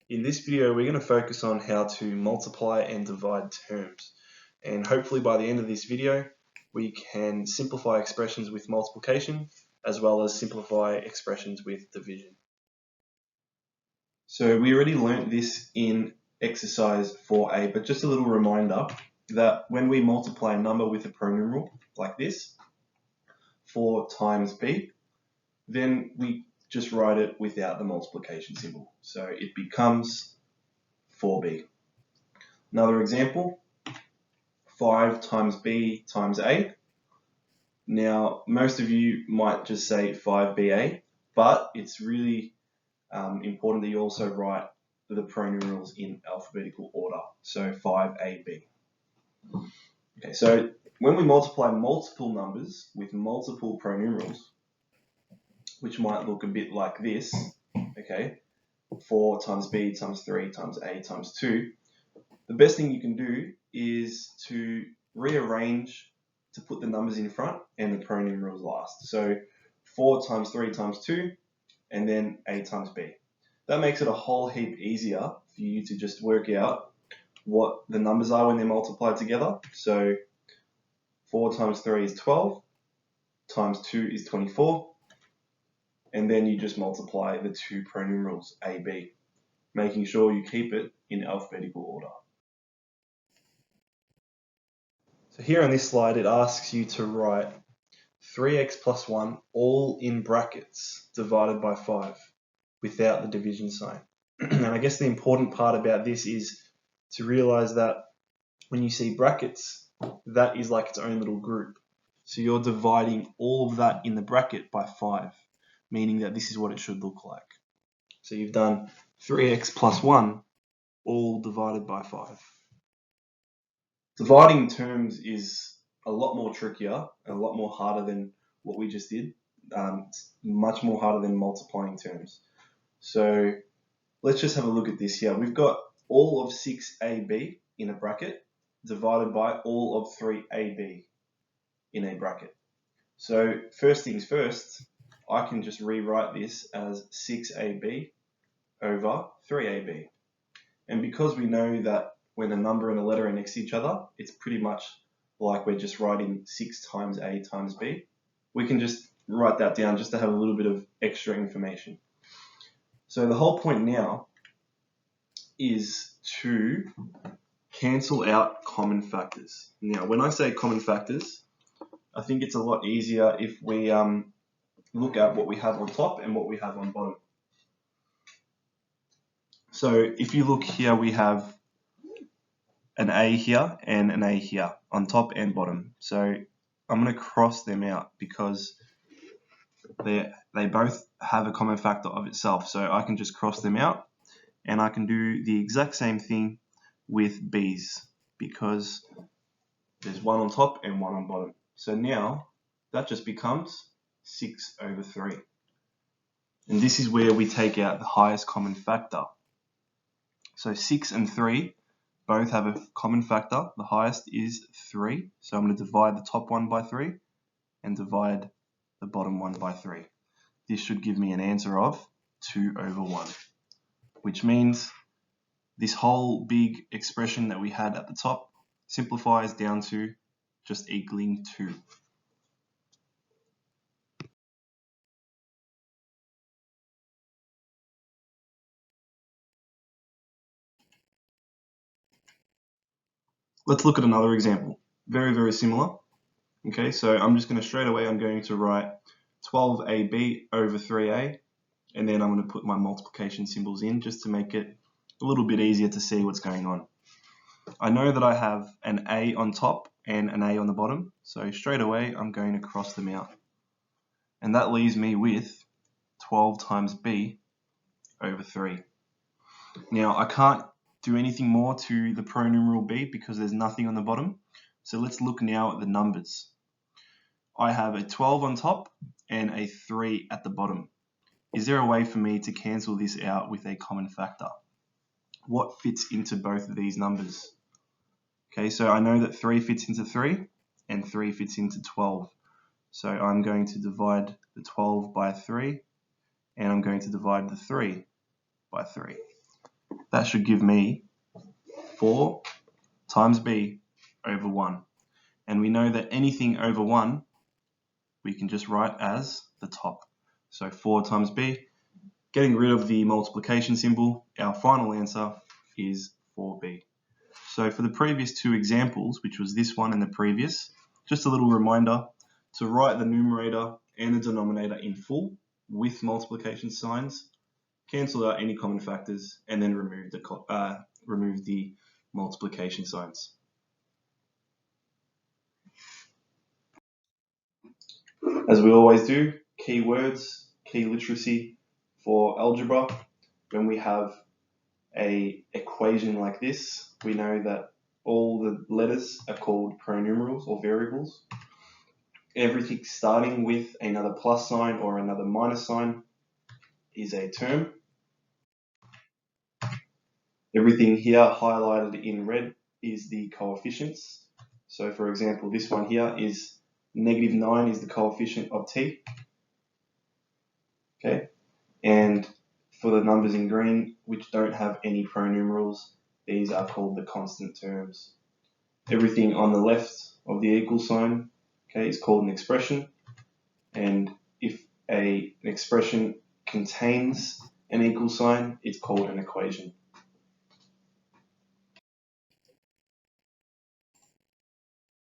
In this video, we're going to focus on how to multiply and divide terms. And hopefully by the end of this video, we can simplify expressions with multiplication, as well as simplify expressions with division. So we already learnt this in exercise 4a, but just a little reminder that when we multiply a number with a pronumeral, like this, 4 times b, then we just write it without the multiplication symbol. So it becomes 4b. Another example, 5 times b times a. Now, most of you might just say 5ba, but it's really important that you also write the pronumerals in alphabetical order. So 5ab. Okay, so when we multiply multiple numbers with multiple pronumerals, which might look a bit like this, okay, 4 times b times 3 times a times 2, the best thing you can do is to rearrange to put the numbers in front and the pronumerals last. So 4 times 3 times 2, and then a times b. That makes it a whole heap easier for you to just work out what the numbers are when they're multiplied together. So 4 times 3 is 12, times 2 is 24, and then you just multiply the two pronumerals a, b, making sure you keep it in alphabetical order. So here on this slide, it asks you to write 3x plus 1 all in brackets divided by 5 without the division sign. And I guess the important part about this is to realize that when you see brackets, that is like its own little group. So you're dividing all of that in the bracket by 5, meaning that this is what it should look like. So you've done 3x plus 1 all divided by 5. Dividing terms is a lot more trickier and a lot more harder than what we just did. It's much more harder than multiplying terms. So let's just have a look at this here. We've got all of 6ab in a bracket divided by all of 3ab in a bracket. So first things first, I can just rewrite this as 6ab over 3ab. And because we know that when a number and a letter are next to each other, it's pretty much like we're just writing 6 times a times b. We can just write that down just to have a little bit of extra information. So the whole point now is to cancel out common factors. Now, when I say common factors, I think it's a lot easier if we look at what we have on top and what we have on bottom. So if you look here, we have an A here and an A here on top and bottom. So I'm going to cross them out because they both have a common factor of itself. So I can just cross them out, and I can do the exact same thing with B's because there's one on top and one on bottom. So now that just becomes 6 over 3. And this is where we take out the highest common factor. So 6 and 3 both have a common factor. The highest is 3. So I'm going to divide the top one by 3 and divide the bottom one by 3. This should give me an answer of 2 over 1, which means this whole big expression that we had at the top simplifies down to just equaling 2. Let's look at another example. Very, very similar. Okay, so I'm just going to straight away, I'm going to write 12ab over 3a, and then I'm going to put my multiplication symbols in just to make it a little bit easier to see what's going on. I know that I have an a on top and an a on the bottom, so straight away I'm going to cross them out. And that leaves me with 12 times b over 3. Now I can't do anything more to the pronumeral b because there's nothing on the bottom. So let's look now at the numbers. I have a 12 on top and a 3 at the bottom. Is there a way for me to cancel this out with a common factor? What fits into both of these numbers? Okay, so I know that 3 fits into 3 and 3 fits into 12. So I'm going to divide the 12 by 3 and I'm going to divide the 3 by 3. that should give me 4 times b over 1. And we know that anything over 1 we can just write as the top. So 4 times b, getting rid of the multiplication symbol, our final answer is 4b. So for the previous two examples, which was this one and the previous, just a little reminder to write the numerator and the denominator in full with multiplication signs, cancel out any common factors, and then remove the multiplication signs. As we always do, keywords, key literacy for algebra. When we have an equation like this, we know that all the letters are called pronumerals or variables. Everything starting with another plus sign or another minus sign is a term. Everything here highlighted in red is the coefficients. So for example, this one here is -9 is the coefficient of t. Okay, and for the numbers in green, which don't have any pronumerals, these are called the constant terms. Everything on the left of the equal sign, okay, is called an expression. And if an expression contains an equal sign, it's called an equation.